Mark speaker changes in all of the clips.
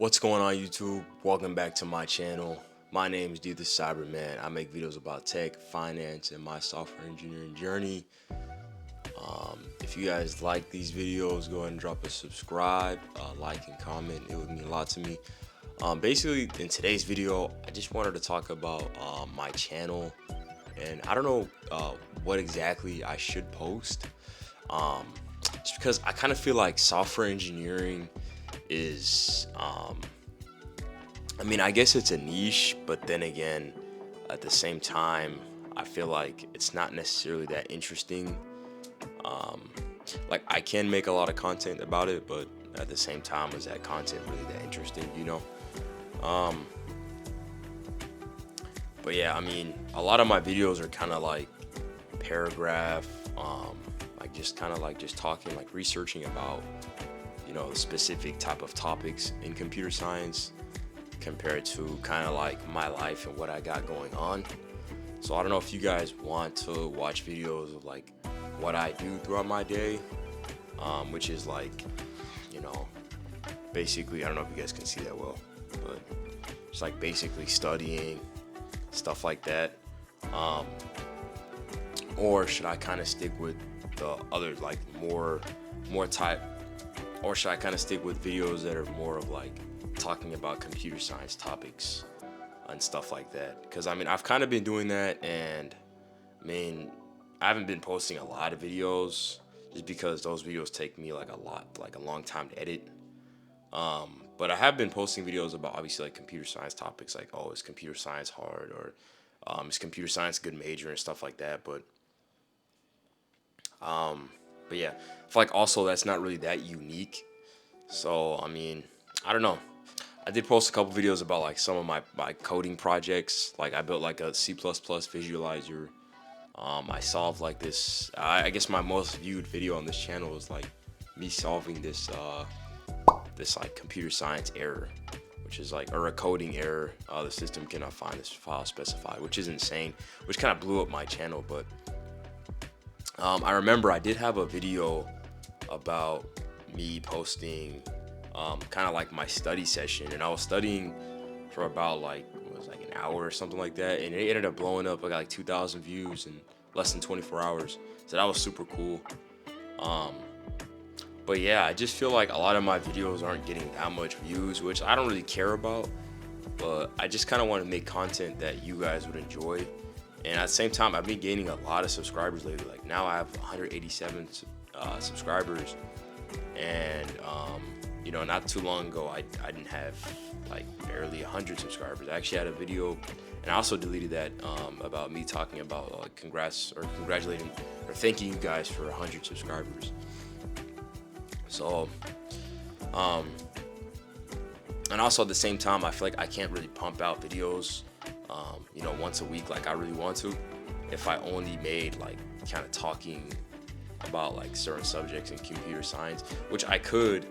Speaker 1: What's going on YouTube? Welcome back to my channel. My name is D the Cyberman. I make videos about tech, finance, and my software engineering journey. If you guys like these videos, go ahead and drop a subscribe, like, and comment. It would mean a lot to me. Basically, in today's video, I just wanted to talk about my channel, and I don't know what exactly I should post. Just because I kind of feel like software engineering is I guess it's a niche, but then again, at the same time, I feel like it's not necessarily that interesting. Like, I can make a lot of content about it, but at the same time, is that content really that interesting, you know? But yeah, a lot of my videos are kind of like paragraph, like just kind of like just talking, like researching about, the specific type of topics in computer science compared to kind of like my life and what I got going on. So I don't know if you guys want to watch videos of like what I do throughout my day, which is like, basically, I don't know if you guys can see that well, but it's like basically studying, stuff like that. Or should I kind of stick with the other, like more type, or should I kind of stick with videos that are more of like talking about computer science topics and stuff like that? Because I've kind of been doing that, and I haven't been posting a lot of videos just because those videos take me like a long time to edit. But I have been posting videos about obviously like computer science topics, like, oh, is computer science hard, or is computer science a good major and stuff like that. But yeah, I feel like also that's not really that unique. So I don't know. I did post a couple videos about like some of my coding projects. Like, I built like a C++ visualizer. I solved like this. I guess my most viewed video on this channel is like me solving this like computer science error, which is like, or a coding error. The system cannot find this file specified, which is insane, which kind of blew up my channel. But I remember I did have a video about me posting kind of like my study session, and I was studying for about like, it was like an hour or something like that, and it ended up blowing up. I got like 2,000 views in less than 24 hours, so that was super cool. But yeah, I just feel like a lot of my videos aren't getting that much views, which I don't really care about, but I just kind of want to make content that you guys would enjoy. And at the same time, I've been gaining a lot of subscribers lately. Like, now I have 187 subscribers, and not too long ago I didn't have like barely 100 subscribers. I actually had a video, and I also deleted that, about me talking about like congratulating or thanking you guys for 100 subscribers. So and also at the same time, I feel like I can't really pump out videos once a week like I really want to, if I only made like kind of talking about like certain subjects in computer science, which I could,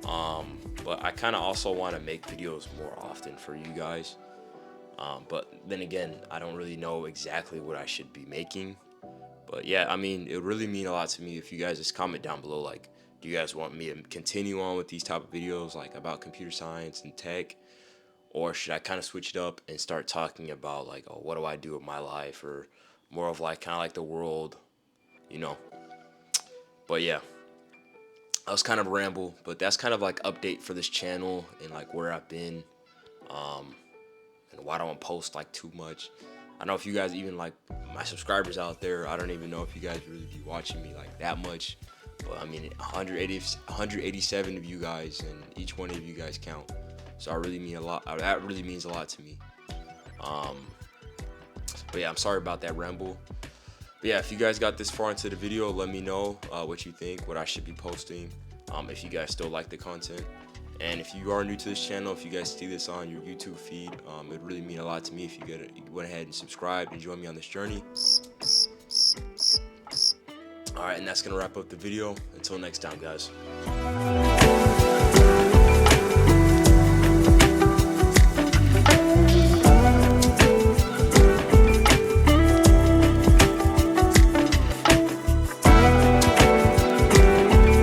Speaker 1: but I kind of also want to make videos more often for you guys. But then again, I don't really know exactly what I should be making. But yeah, it would really mean a lot to me if you guys just comment down below, like, do you guys want me to continue on with these type of videos like about computer science and tech, or should I kind of switch it up and start talking about like, oh, what do I do with my life, or more of like kind of like the world, you know? But yeah, I was kind of ramble, but that's kind of like update for this channel and like where I've been, and why I don't post like too much. I don't know if you guys, even like my subscribers out there, I don't even know if you guys really be watching me like that much. But 187 of you guys, and each one of you guys count. So I really mean a lot. That really means a lot to me. But yeah, I'm sorry about that ramble. But yeah, if you guys got this far into the video, let me know what you think, what I should be posting, if you guys still like the content. And if you are new to this channel, if you guys see this on your YouTube feed, it'd really mean a lot to me if you went ahead and subscribed and join me on this journey. Alright, and that's going to wrap up the video. Until next time, guys.